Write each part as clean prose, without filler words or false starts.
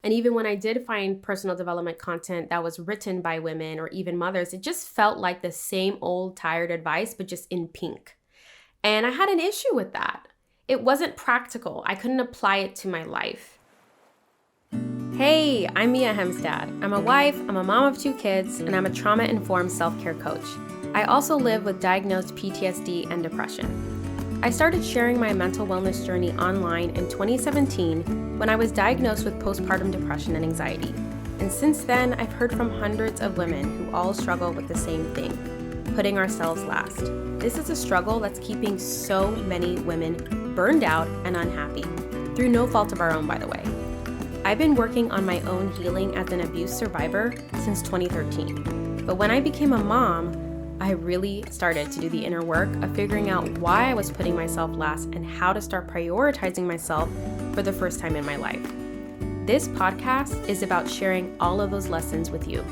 And even when I did find personal development content that was written by women or even mothers, it just felt like the same old tired advice, but just in pink. And I had an issue with that. It wasn't practical. I couldn't apply it to my life. Hey, I'm Mia Hemstad. I'm a wife, I'm a mom of 2 kids, and I'm a trauma-informed self-care coach. I also live with diagnosed PTSD and depression. I started sharing my mental wellness journey online in 2017 when I was diagnosed with postpartum depression and anxiety. And since then, I've heard from hundreds of women who all struggle with the same thing, putting ourselves last. This is a struggle that's keeping so many women burned out and unhappy, through no fault of our own, by the way. I've been working on my own healing as an abuse survivor since 2013. But when I became a mom, I really started to do the inner work of figuring out why I was putting myself last and how to start prioritizing myself for the first time in my life. This podcast is about sharing all of those lessons with you.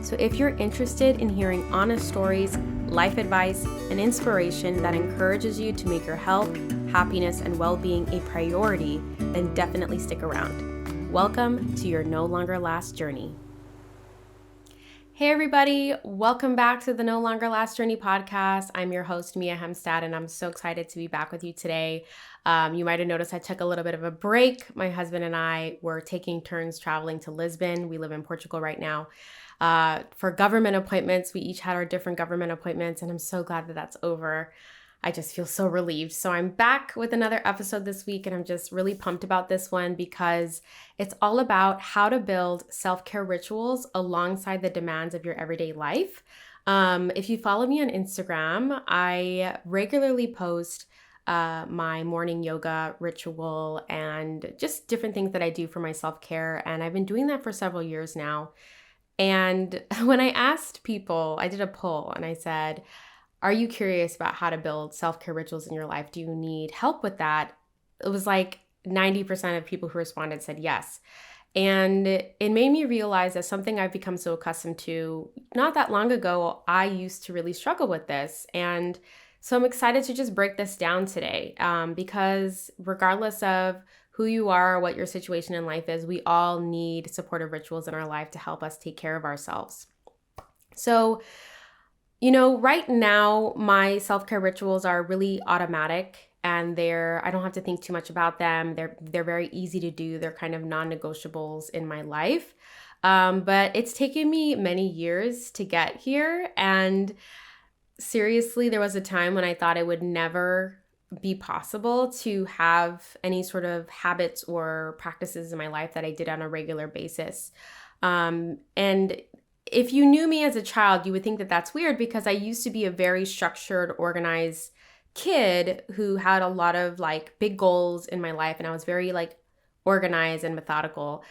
So if you're interested in hearing honest stories, life advice, and inspiration that encourages you to make your health, happiness, and well-being a priority, then definitely stick around. Welcome to your No Longer Last journey. Hey everybody, welcome back to the No Longer Last Journey podcast. I'm your host, Mia Hemstad, and I'm so excited to be back with you today. You might have noticed I took a little bit of a break. My husband and I were taking turns traveling to Lisbon. We live in Portugal right now for government appointments. We each had our different government appointments, and I'm so glad that that's over. I just feel so relieved. So I'm back with another episode this week, and I'm just really pumped about this one because it's all about how to build self-care rituals alongside the demands of your everyday life. If you follow me on Instagram, I regularly post my morning yoga ritual and just different things that I do for my self-care. And I've been doing that for several years now. And when I asked people, I did a poll and I said, are you curious about how to build self-care rituals in your life? Do you need help with that? It was like 90% of people who responded said yes. And it made me realize that something I've become so accustomed to not that long ago, I used to really struggle with this. And so I'm excited to just break this down today because regardless of who you are, what your situation in life is, we all need supportive rituals in our life to help us take care of ourselves. So right now, my self-care rituals are really automatic and I don't have to think too much about them. They're very easy to do. They're kind of non-negotiables in my life. But it's taken me many years to get here. And seriously, there was a time when I thought it would never be possible to have any sort of habits or practices in my life that I did on a regular basis. And if you knew me as a child, you would think that that's weird because I used to be a very structured, organized kid who had a lot of big goals in my life. And I was very organized and methodical,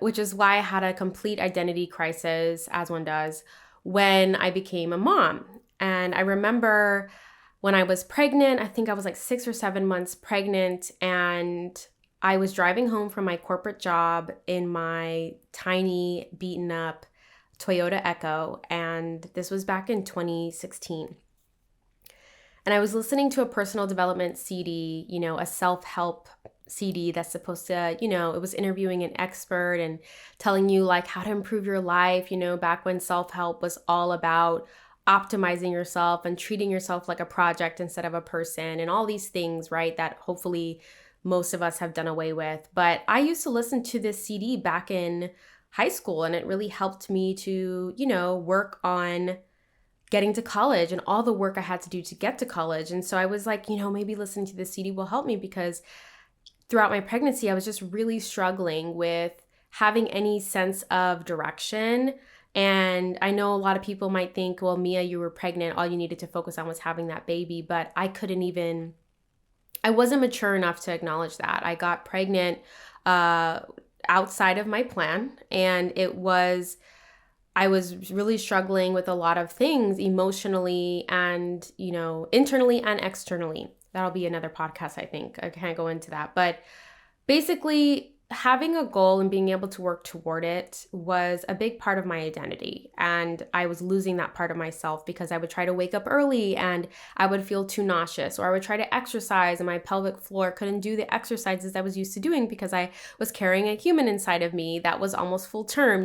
which is why I had a complete identity crisis, as one does, when I became a mom. And I remember when I was pregnant, I think I was 6 or 7 months pregnant, and I was driving home from my corporate job in my tiny, beaten up Toyota Echo, and this was back in 2016. And I was listening to a personal development CD, a self-help CD that's supposed to, it was interviewing an expert and telling you how to improve your life, back when self-help was all about optimizing yourself and treating yourself like a project instead of a person and all these things, right, that hopefully most of us have done away with. But I used to listen to this CD back in high school, and it really helped me to, work on getting to college and all the work I had to do to get to college. And so I was maybe listening to this CD will help me because throughout my pregnancy, I was just really struggling with having any sense of direction. And I know a lot of people might think, well, Mia, you were pregnant. All you needed to focus on was having that baby. But I wasn't mature enough to acknowledge that. I got pregnant outside of my plan, and I was really struggling with a lot of things emotionally and, internally and externally. That'll be another podcast, I think. I can't go into that. But basically, having a goal and being able to work toward it was a big part of my identity. And I was losing that part of myself because I would try to wake up early and I would feel too nauseous, or I would try to exercise and my pelvic floor couldn't do the exercises I was used to doing because I was carrying a human inside of me that was almost full term,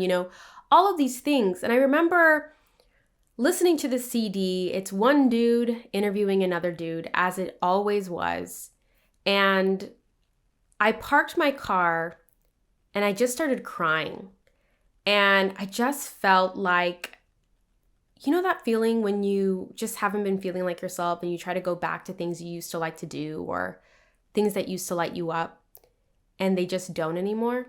all of these things. And I remember listening to the CD. It's one dude interviewing another dude, as it always was. And I parked my car and I just started crying. And I just felt like, that feeling when you just haven't been feeling like yourself and you try to go back to things you used to like to do or things that used to light you up and they just don't anymore.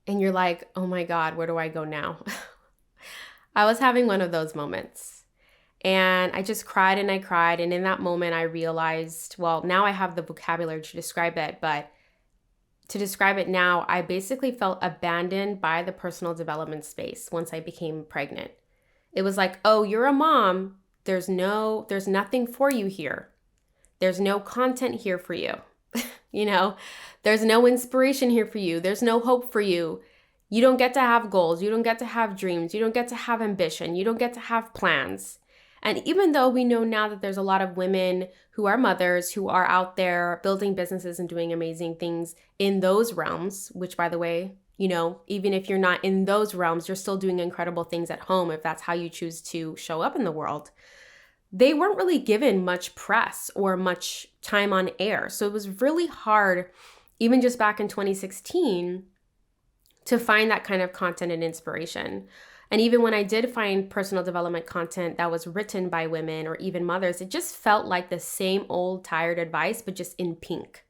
And you're like, oh my God, where do I go now? I was having one of those moments. And I just cried and I cried. And in that moment, I realized, well, now I have the vocabulary to describe it. But to describe it now, I basically felt abandoned by the personal development space once I became pregnant. It was like, oh, you're a mom. There's nothing for you here. There's no content here for you. There's no inspiration here for you. There's no hope for you. You don't get to have goals. You don't get to have dreams. You don't get to have ambition. You don't get to have plans. And even though we know now that there's a lot of women who are mothers who are out there building businesses and doing amazing things in those realms, which, by the way, even if you're not in those realms, you're still doing incredible things at home if that's how you choose to show up in the world. They weren't really given much press or much time on air. So it was really hard, even just back in 2016, to find that kind of content and inspiration. And even when I did find personal development content that was written by women or even mothers, it just felt like the same old tired advice, but just in pink.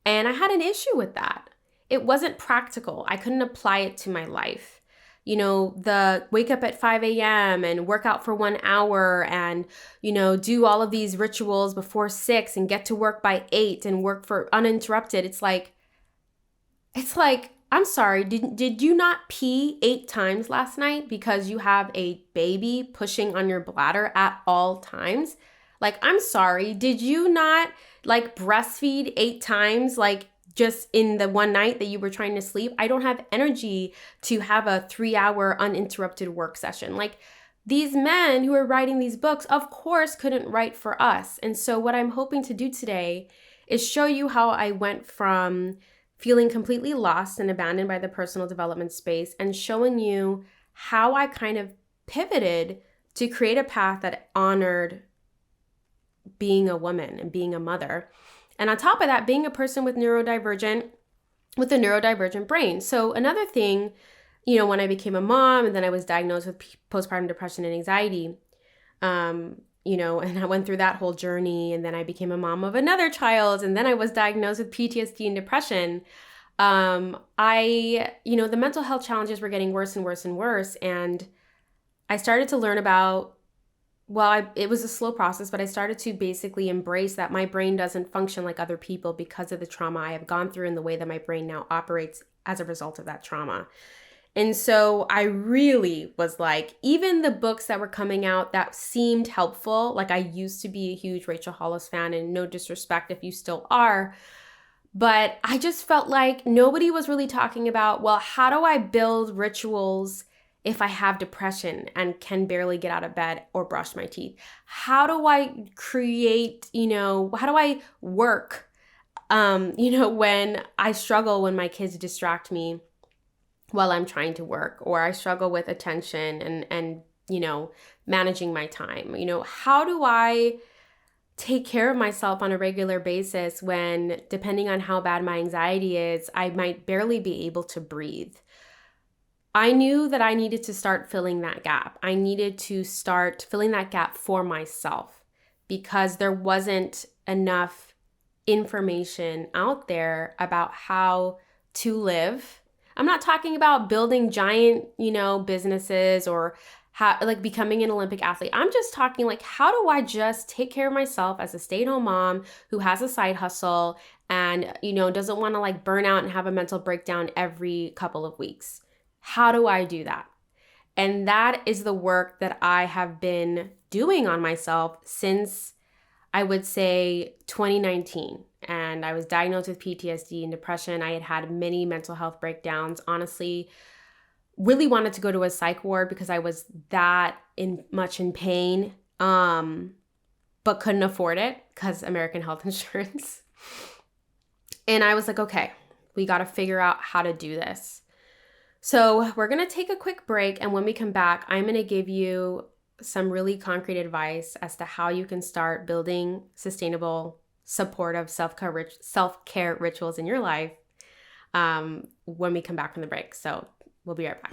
And I had an issue with that. It wasn't practical. I couldn't apply it to my life. The wake up at 5 a.m. and work out for 1 hour and, do all of these rituals before 6 and get to work by 8 and work for uninterrupted. It's like, I'm sorry, did you not pee 8 times last night because you have a baby pushing on your bladder at all times? Like, I'm sorry, did you not breastfeed 8 times just in the one night that you were trying to sleep? I don't have energy to have a 3-hour uninterrupted work session. These men who are writing these books, of course, couldn't write for us. And so what I'm hoping to do today is show you how I went from feeling completely lost and abandoned by the personal development space and showing you how I kind of pivoted to create a path that honored being a woman and being a mother. And on top of that, being a person with a neurodivergent brain. So another thing, when I became a mom and then I was diagnosed with postpartum depression and anxiety, and I went through that whole journey, and then I became a mom of another child, and then I was diagnosed with PTSD and depression. The mental health challenges were getting worse and worse and worse, and I started to learn about, it was a slow process, but I started to basically embrace that my brain doesn't function like other people because of the trauma I have gone through and the way that my brain now operates as a result of that trauma. And so I really was like, even the books that were coming out that seemed helpful, I used to be a huge Rachel Hollis fan, and no disrespect if you still are, but I just felt like nobody was really talking about, well, how do I build rituals if I have depression and can barely get out of bed or brush my teeth? How do I create, how do I work, when I struggle when my kids distract me while I'm trying to work, or I struggle with attention and managing my time? How do I take care of myself on a regular basis when, depending on how bad my anxiety is, I might barely be able to breathe? I knew that I needed to start filling that gap. I needed to start filling that gap for myself because there wasn't enough information out there about how to live. I'm not talking about building giant, businesses or becoming an Olympic athlete. I'm just talking how do I just take care of myself as a stay-at-home mom who has a side hustle and, doesn't want to burn out and have a mental breakdown every couple of weeks? How do I do that? And that is the work that I have been doing on myself since I would say 2019. And I was diagnosed with PTSD and depression. I had had many mental health breakdowns. Honestly, really wanted to go to a psych ward because I was that much in pain, but couldn't afford it because American health insurance. And I was like, okay, we got to figure out how to do this. So we're going to take a quick break. And when we come back, I'm going to give you some really concrete advice as to how you can start building sustainable, supportive self-care rituals in your life when we come back from the break. So we'll be right back.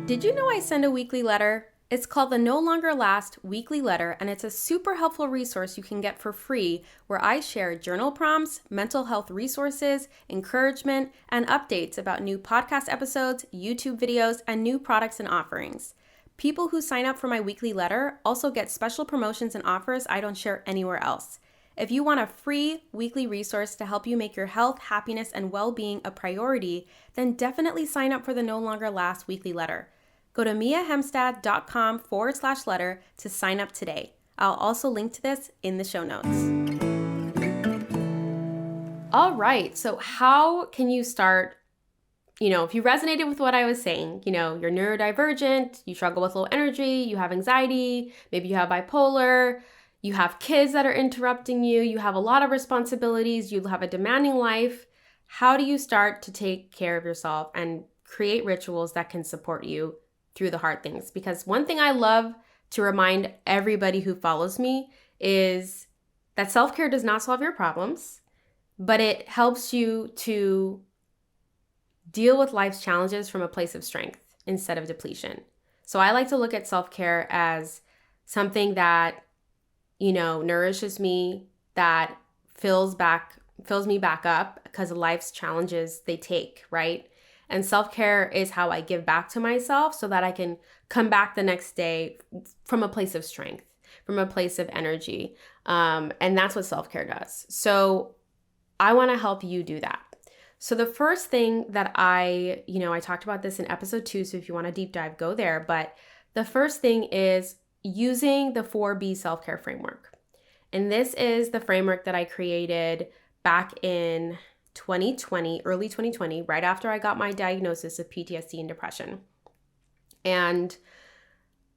Did you know I send a weekly letter? It's called the No Longer Last Weekly Letter, and it's a super helpful resource you can get for free where I share journal prompts, mental health resources, encouragement, and updates about new podcast episodes, YouTube videos, and new products and offerings. People who sign up for my weekly letter also get special promotions and offers I don't share anywhere else. If you want a free weekly resource to help you make your health, happiness, and well-being a priority, then definitely sign up for the No Longer Last Weekly Letter. Go to miahemstad.com/letter to sign up today. I'll also link to this in the show notes. All right, so how can you start, if you resonated with what I was saying, you're neurodivergent, you struggle with low energy, you have anxiety, maybe you have bipolar, you have kids that are interrupting you, you have a lot of responsibilities, you have a demanding life. How do you start to take care of yourself and create rituals that can support you through the hard things? Because one thing I love to remind everybody who follows me is that self-care does not solve your problems, but it helps you to deal with life's challenges from a place of strength instead of depletion. So I like to look at self-care as something that, nourishes me, that fills me back up because of life's challenges they take, right? And self-care is how I give back to myself so that I can come back the next day from a place of strength, from a place of energy. And that's what self-care does. So I want to help you do that. So the first thing that I talked about this in episode 2. So if you want a deep dive, go there. But the first thing is using the 4B self-care framework. And this is the framework that I created back in 2020, early 2020, right after I got my diagnosis of PTSD and depression. And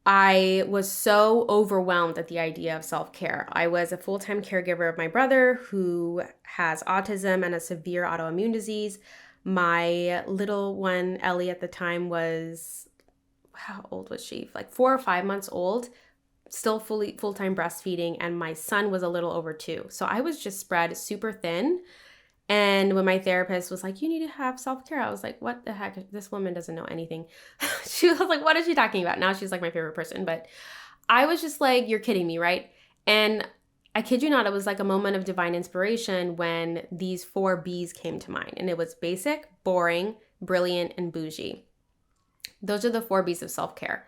I was so overwhelmed at the idea of self-care. I was a full-time caregiver of my brother who has autism and a severe autoimmune disease. My little one, Ellie, at the time was, how old was she? Like 4 or 5 months old, still full-time breastfeeding, and my son was a little over 2. So I was just spread super thin. And when my therapist was like, you need to have self-care, I was like, what the heck? This woman doesn't know anything. She was like, what is she talking about? Now she's like my favorite person. But I was just like, you're kidding me, right? And I kid you not, it was like a moment of divine inspiration when these 4 B's came to mind. And it was basic, boring, brilliant, and bougie. Those are the 4 B's of self-care.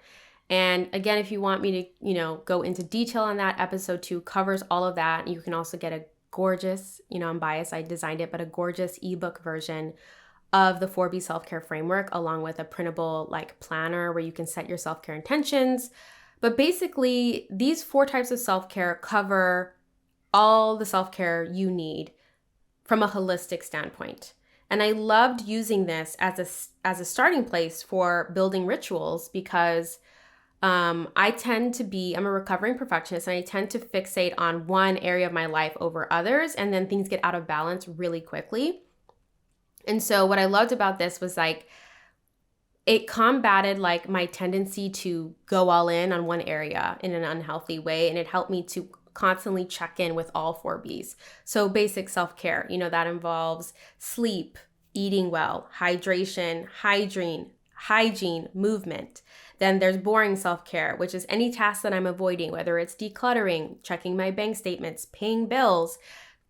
And again, if you want me to, go into detail on that, episode 2 covers all of that. You can also get a gorgeous, I'm biased, I designed it, but a gorgeous ebook version of the 4B self-care framework, along with a printable planner where you can set your self-care intentions. But basically, these 4 types of self-care cover all the self-care you need from a holistic standpoint. And I loved using this as a starting place for building rituals because I'm a recovering perfectionist, and I tend to fixate on one area of my life over others, and then things get out of balance really quickly. And so what I loved about this was it combated my tendency to go all in on one area in an unhealthy way, and it helped me to constantly check in with all 4 B's. So basic self-care, that involves sleep, eating well, hydration, hygiene, movement. Then there's boring self-care, which is any task that I'm avoiding, whether it's decluttering, checking my bank statements, paying bills,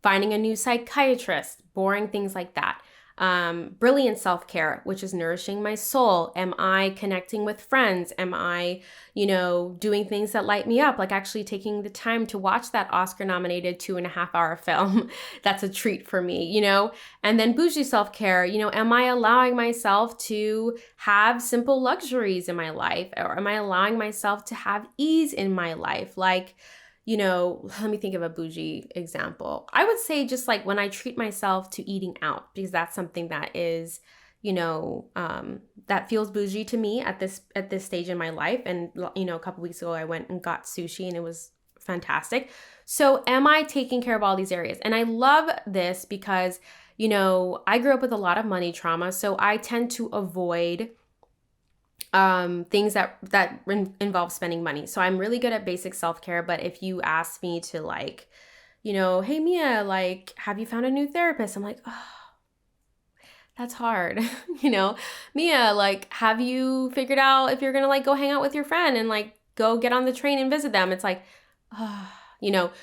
finding a new psychiatrist, boring things like that. Brilliant self-care, which is nourishing my soul. Am I connecting with friends? Am I, doing things that light me up? Like actually taking the time to watch that Oscar-nominated 2.5-hour film. That's a treat for me, And then bougie self-care, am I allowing myself to have simple luxuries in my life? Or am I allowing myself to have ease in my life? Like, let me think of a bougie example. I would say just like when I treat myself to eating out, because that's something that is, that feels bougie to me at this stage in my life. And, a couple weeks ago, I went and got sushi and it was fantastic. So am I taking care of all these areas? And I love this because, I grew up with a lot of money trauma. So I tend to avoid things that involve spending money. So I'm really good at basic self-care. But if you ask me to like, hey Mia, like, have you found a new therapist? I'm like, oh, that's hard. Mia, like, have you figured out if you're gonna like go hang out with your friend and like go get on the train and visit them? It's like,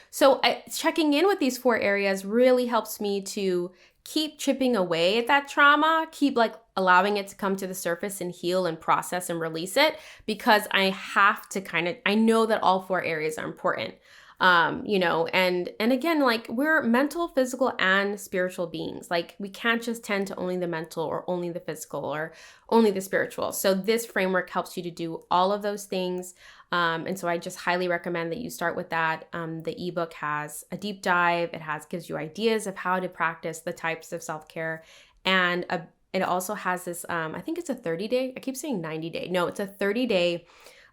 so checking in with these 4 areas really helps me to keep chipping away at that trauma, keep like allowing it to come to the surface and heal and process and release it, because I have to I know that all 4 areas are important. And again, like we're mental, physical, and spiritual beings. Like we can't just tend to only the mental or only the physical or only the spiritual. So this framework helps you to do all of those things. And so I just highly recommend that you start with that. The ebook has a deep dive. It gives you ideas of how to practice the types of self-care. And it also has this, I think it's a 30-day, I keep saying 90-day. No, it's a 30-day,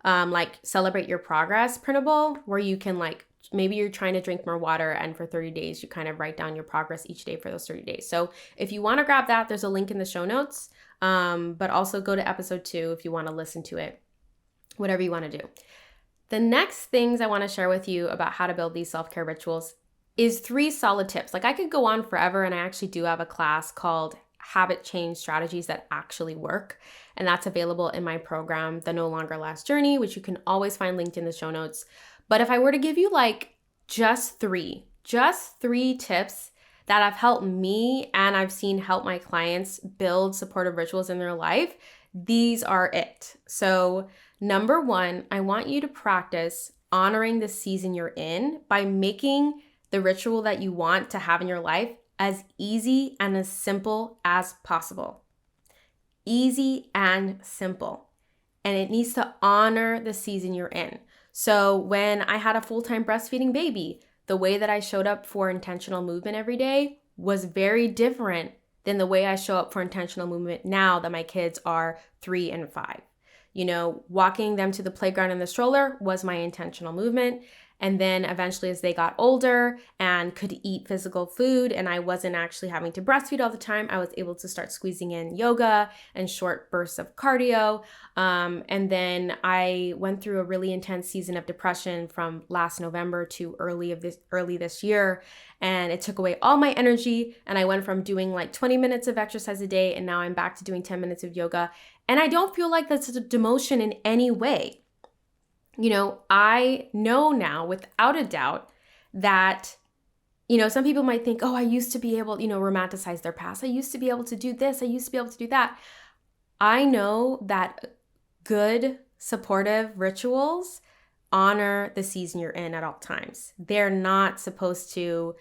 like celebrate your progress printable, where you can like, maybe you're trying to drink more water and for 30 days, you kind of write down your progress each day for those 30 days. So if you want to grab that, there's a link in the show notes, but also go to episode 2 if you want to listen to it, whatever you want to do. The next things I want to share with you about how to build these self-care rituals is 3 solid tips. Like I could go on forever, and I actually do have a class called Habit Change Strategies That Actually Work. And that's available in my program, The No Longer Last Journey, which you can always find linked in the show notes. But if I were to give you like just three tips that have helped me and I've seen help my clients build supportive rituals in their life, these are it. So number 1, I want you to practice honoring the season you're in by making the ritual that you want to have in your life as easy and as simple as possible. Easy and simple. And it needs to honor the season you're in. So when I had a full-time breastfeeding baby, the way that I showed up for intentional movement every day was very different than the way I show up for intentional movement now that my kids are 3 and 5. Walking them to the playground in the stroller was my intentional movement. And then eventually as they got older and could eat physical food and I wasn't actually having to breastfeed all the time, I was able to start squeezing in yoga and short bursts of cardio. And then I went through a really intense season of depression from last November to early this year. And it took away all my energy. And I went from doing like 20 minutes of exercise a day, and now I'm back to doing 10 minutes of yoga. And I don't feel like that's a demotion in any way. I know now without a doubt that, some people might think, oh, I used to be able, romanticize their past. I used to be able to do this. I used to be able to do that. I know that good, supportive rituals honor the season you're in at all times. They're not supposed to,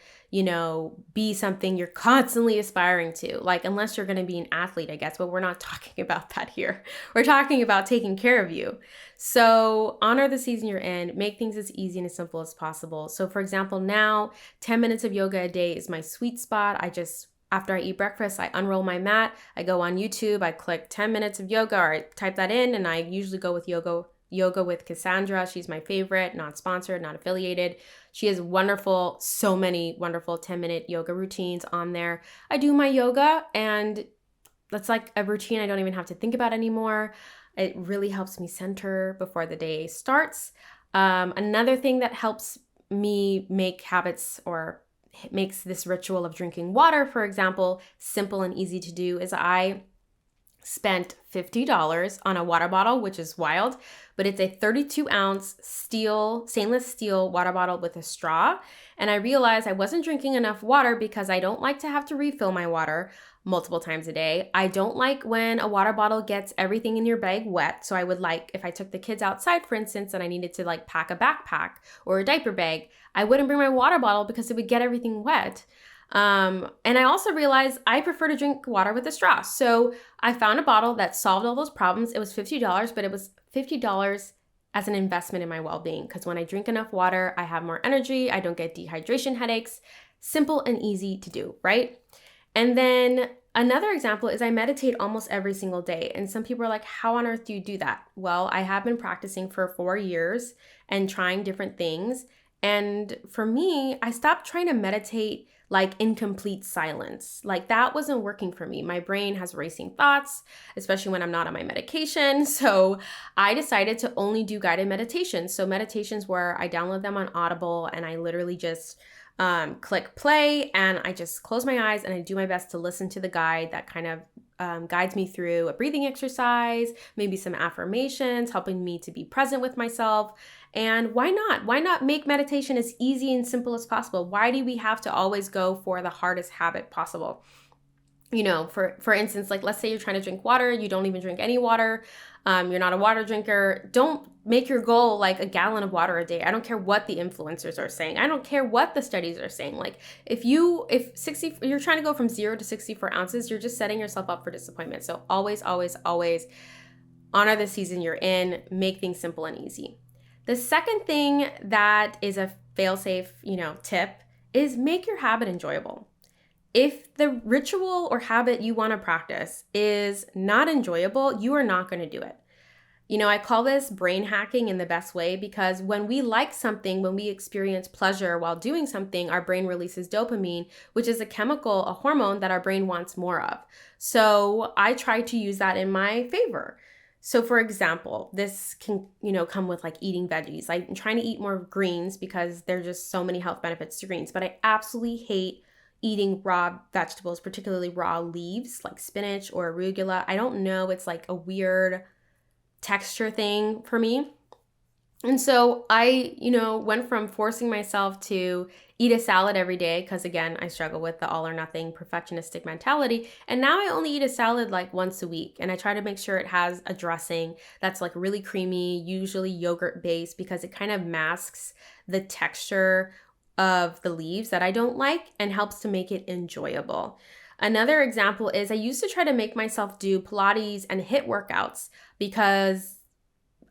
be something you're constantly aspiring to. Like, unless you're going to be an athlete, I guess, but we're not talking about that here. We're talking about taking care of you. So honor the season you're in, make things as easy and as simple as possible. So for example, now 10 minutes of yoga a day is my sweet spot. After I eat breakfast, I unroll my mat, I go on YouTube, I click 10 minutes of yoga, or I type that in, and I usually go with yoga with Cassandra. She's my favorite, not sponsored, not affiliated. She has so many wonderful 10-minute yoga routines on there. I do my yoga, and that's like a routine I don't even have to think about anymore. It really helps me center before the day starts. Another thing that helps me make habits or makes this ritual of drinking water, for example, simple and easy to do is I spent $50 on a water bottle, which is wild, but it's a 32-ounce stainless steel water bottle with a straw. And I realized I wasn't drinking enough water because I don't like to have to refill my water multiple times a day. I don't like when a water bottle gets everything in your bag wet. So I would like, if I took the kids outside, for instance, and I needed to like pack a backpack or a diaper bag, I wouldn't bring my water bottle because it would get everything wet. And I also realized I prefer to drink water with a straw. So I found a bottle that solved all those problems. It was $50, but it was $50 as an investment in my well-being, because when I drink enough water, I have more energy, I don't get dehydration headaches. Simple and easy to do, right? And then another example is I meditate almost every single day. And some people are like, how on earth do you do that? Well, I have been practicing for 4 years and trying different things. And for me, I stopped trying to meditate like in complete silence. Like that wasn't working for me. My brain has racing thoughts, especially when I'm not on my medication. So I decided to only do guided meditations. So meditations where I download them on Audible and I literally just click play and I just close my eyes and I do my best to listen to the guide that kind of guides me through a breathing exercise, maybe some affirmations, helping me to be present with myself. And why not? Why not make meditation as easy and simple as possible? Why do we have to always go for the hardest habit possible? You know, for instance, like let's say you're trying to drink water, you don't even drink any water, you're not a water drinker. Don't make your goal like a gallon of water a day. I don't care what the influencers are saying. I don't care what the studies are saying. Like if you're trying to go from 0 to 64 ounces, you're just setting yourself up for disappointment. So always, always, always honor the season you're in, make things simple and easy. The second thing that is a fail-safe, tip is make your habit enjoyable. If the ritual or habit you want to practice is not enjoyable, you are not going to do it. I call this brain hacking in the best way because when we like something, when we experience pleasure while doing something, our brain releases dopamine, which is a hormone that our brain wants more of. So I try to use that in my favor. So for example, this can, come with like eating veggies. I'm trying to eat more greens because there's just so many health benefits to greens, but I absolutely hate eating raw vegetables, particularly raw leaves like spinach or arugula. I don't know, it's like a weird texture thing for me. And so I, went from forcing myself to eat a salad every day because again, I struggle with the all or nothing perfectionistic mentality. And now I only eat a salad like once a week. And I try to make sure it has a dressing that's like really creamy, usually yogurt based, because it kind of masks the texture of the leaves that I don't like and helps to make it enjoyable. Another example is I used to try to make myself do Pilates and HIIT workouts because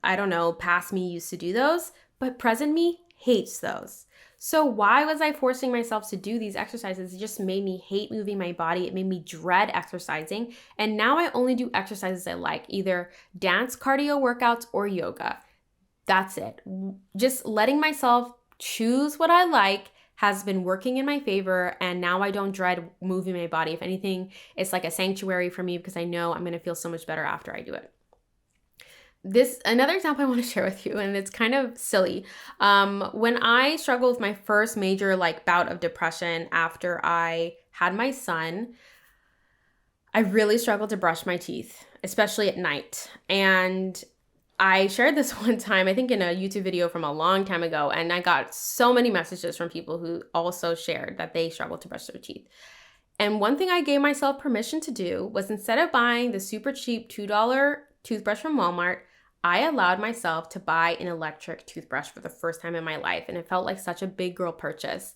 I don't know, past me used to do those, but present me hates those. So why was I forcing myself to do these exercises? It just made me hate moving my body. It made me dread exercising. And now I only do exercises I like, either dance, cardio workouts, or yoga. That's it. Just letting myself choose what I like has been working in my favor, and now I don't dread moving my body. If anything, it's like a sanctuary for me because I know I'm going to feel so much better after I do it. Another example I want to share with you, and it's kind of silly. When I struggled with my first major bout of depression after I had my son, I really struggled to brush my teeth, especially at night. And I shared this one time, I think in a YouTube video from a long time ago, and I got so many messages from people who also shared that they struggled to brush their teeth. And one thing I gave myself permission to do was, instead of buying the super cheap $2 toothbrush from Walmart, I allowed myself to buy an electric toothbrush for the first time in my life. And it felt like such a big girl purchase.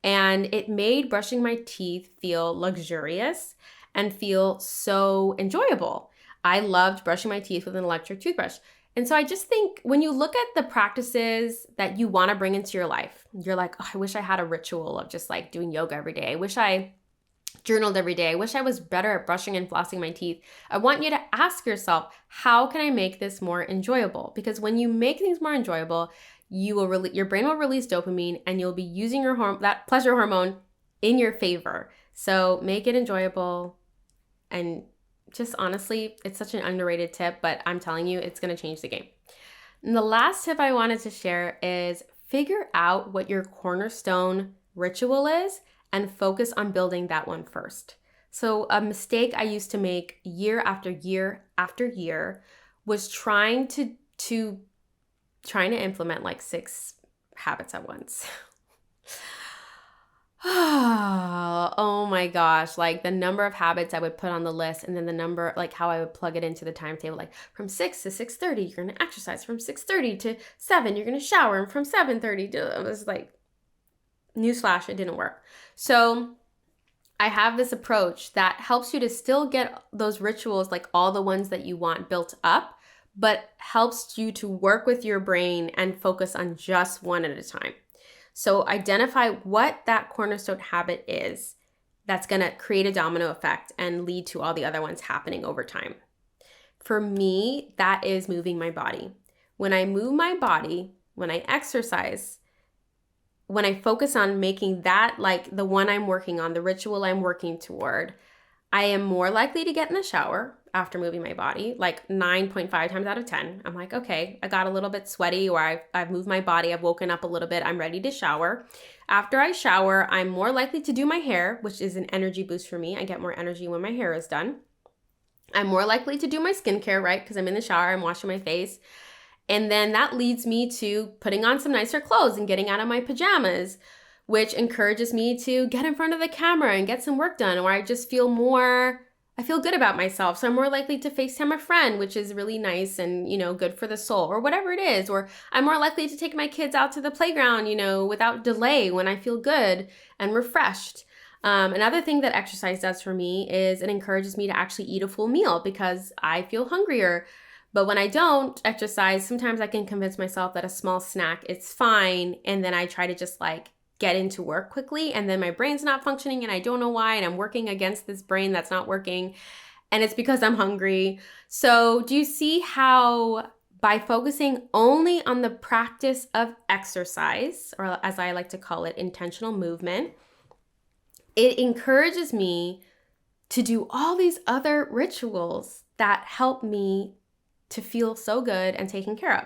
And it made brushing my teeth feel luxurious and feel so enjoyable. I loved brushing my teeth with an electric toothbrush. And so I just think when you look at the practices that you want to bring into your life, you're like, oh, I wish I had a ritual of just like doing yoga every day. I wish I journaled every day. I wish I was better at brushing and flossing my teeth. I want you to ask yourself, how can I make this more enjoyable? Because when you make things more enjoyable, your brain will release dopamine and you'll be using that pleasure hormone in your favor. So make it enjoyable. And just honestly, it's such an underrated tip, but I'm telling you, it's going to change the game. And the last tip I wanted to share is figure out what your cornerstone ritual is and focus on building that one first. So a mistake I used to make year after year after year was trying to implement like 6 habits at once. Oh my gosh, like the number of habits I would put on the list, and then the number, like how I would plug it into the timetable, like from 6 to 6:30, you're going to exercise, from 6:30 to 7, you're going to shower, and from 7:30 to, it was like, newsflash, it didn't work. So I have this approach that helps you to still get those rituals, like all the ones that you want built up, but helps you to work with your brain and focus on just one at a time. So identify what that cornerstone habit is that's going to create a domino effect and lead to all the other ones happening over time. For me, that is moving my body. When I move my body, when I exercise, when I focus on making that like the one I'm working on, the ritual I'm working toward, I am more likely to get in the shower after moving my body, like 9.5 times out of 10. I'm like, okay, I got a little bit sweaty, or I've moved my body, I've woken up a little bit, I'm ready to shower. After I shower, I'm more likely to do my hair, which is an energy boost for me. I get more energy when my hair is done. I'm more likely to do my skincare, right? Because I'm in the shower, I'm washing my face. And then that leads me to putting on some nicer clothes and getting out of my pajamas, which encourages me to get in front of the camera and get some work done, or I just feel I feel good about myself. So I'm more likely to FaceTime a friend, which is really nice and, good for the soul, or whatever it is. Or I'm more likely to take my kids out to the playground, without delay when I feel good and refreshed. Another thing that exercise does for me is it encourages me to actually eat a full meal because I feel hungrier. But when I don't exercise, sometimes I can convince myself that a small snack is fine. And then I try to just get into work quickly, and then my brain's not functioning and I don't know why, and I'm working against this brain that's not working, and it's because I'm hungry. So do you see how by focusing only on the practice of exercise, or as I like to call it, intentional movement, it encourages me to do all these other rituals that help me to feel so good and taken care of.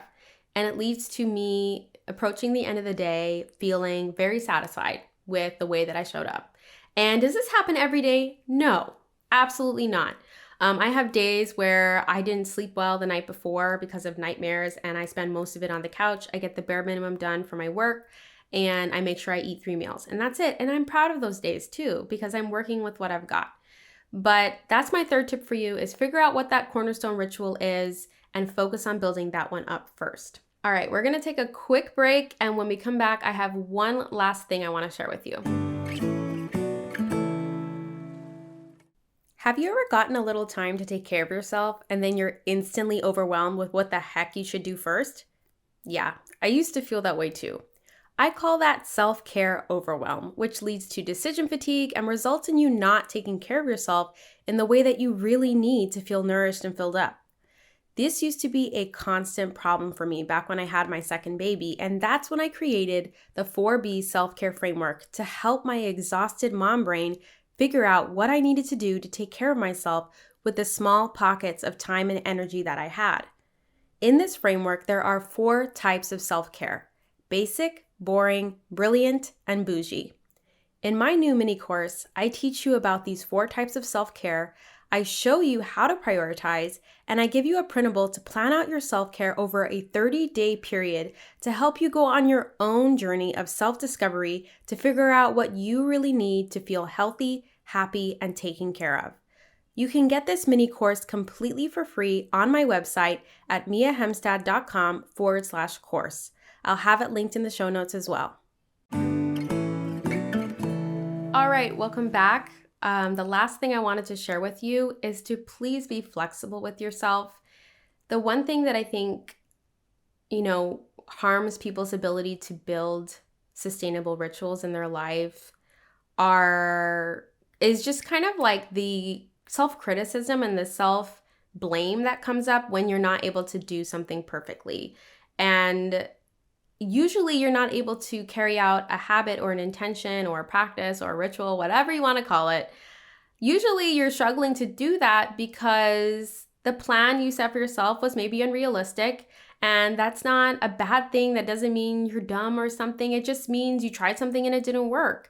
And it leads to me approaching the end of the day feeling very satisfied with the way that I showed up. And does this happen every day? No, absolutely not. I have days where I didn't sleep well the night before because of nightmares, and I spend most of it on the couch. I get the bare minimum done for my work, and I make sure I eat 3 meals, and that's it. And I'm proud of those days too, because I'm working with what I've got. But that's my third tip for you, is figure out what that cornerstone ritual is and focus on building that one up first. All right, we're gonna take a quick break, and when we come back, I have one last thing I wanna share with you. Have you ever gotten a little time to take care of yourself and then you're instantly overwhelmed with what the heck you should do first? Yeah, I used to feel that way too. I call that self-care overwhelm, which leads to decision fatigue and results in you not taking care of yourself in the way that you really need to feel nourished and filled up. This used to be a constant problem for me back when I had my second baby, and that's when I created the 4B self-care framework to help my exhausted mom brain figure out what I needed to do to take care of myself with the small pockets of time and energy that I had. In this framework, there are 4 types of self-care: basic, boring, brilliant, and bougie. In my new mini course, I teach you about these 4 types of self-care. I show you how to prioritize, and I give you a printable to plan out your self-care over a 30-day period to help you go on your own journey of self-discovery to figure out what you really need to feel healthy, happy, and taken care of. You can get this mini course completely for free on my website at miahemstad.com/course. I'll have it linked in the show notes as well. All right, welcome back. The last thing I wanted to share with you is to please be flexible with yourself. The one thing that I think, harms people's ability to build sustainable rituals in their life is just kind of like the self-criticism and the self-blame that comes up when you're not able to do something perfectly. And usually you're not able to carry out a habit or an intention or a practice or a ritual, whatever you want to call it. Usually you're struggling to do that because the plan you set for yourself was maybe unrealistic, and that's not a bad thing. That doesn't mean you're dumb or something. It just means you tried something and it didn't work.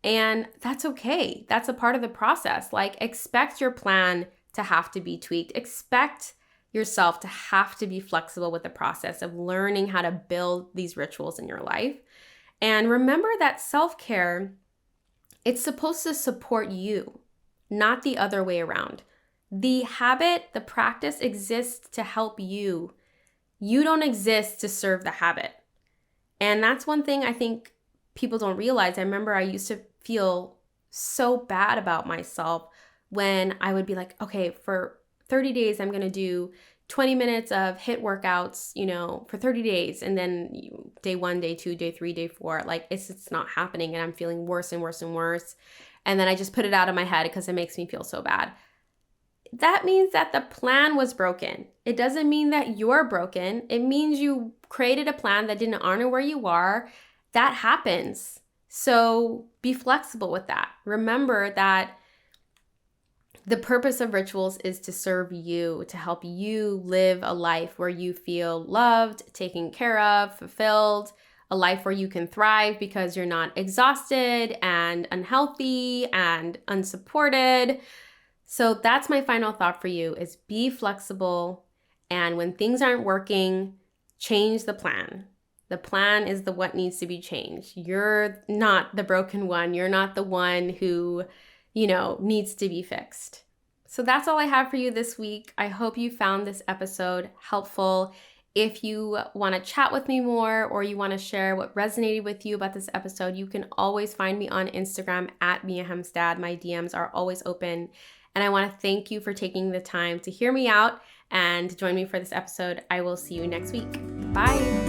And that's okay. That's a part of the process. Expect your plan to have to be tweaked. Expect yourself to have to be flexible with the process of learning how to build these rituals in your life. And remember that self-care, it's supposed to support you, not the other way around. The habit, the practice exists to help you. You don't exist to serve the habit. And that's one thing I think people don't realize. I remember I used to feel so bad about myself when I would be like, okay, for 30 days, I'm going to do 20 minutes of HIIT workouts, for 30 days. And then day 1, day 2, day 3, day 4, like it's not happening. And I'm feeling worse and worse and worse. And then I just put it out of my head because it makes me feel so bad. That means that the plan was broken. It doesn't mean that you're broken. It means you created a plan that didn't honor where you are. That happens. So be flexible with that. Remember that the purpose of rituals is to serve you, to help you live a life where you feel loved, taken care of, fulfilled, a life where you can thrive because you're not exhausted and unhealthy and unsupported. So that's my final thought for you is be flexible, and when things aren't working, change the plan. The plan is what needs to be changed. You're not the broken one. You're not the one who needs to be fixed. So that's all I have for you this week. I hope you found this episode helpful. If you want to chat with me more or you want to share what resonated with you about this episode, you can always find me on Instagram at Mia Hemstad. My DMs are always open. And I want to thank you for taking the time to hear me out and join me for this episode. I will see you next week. Bye.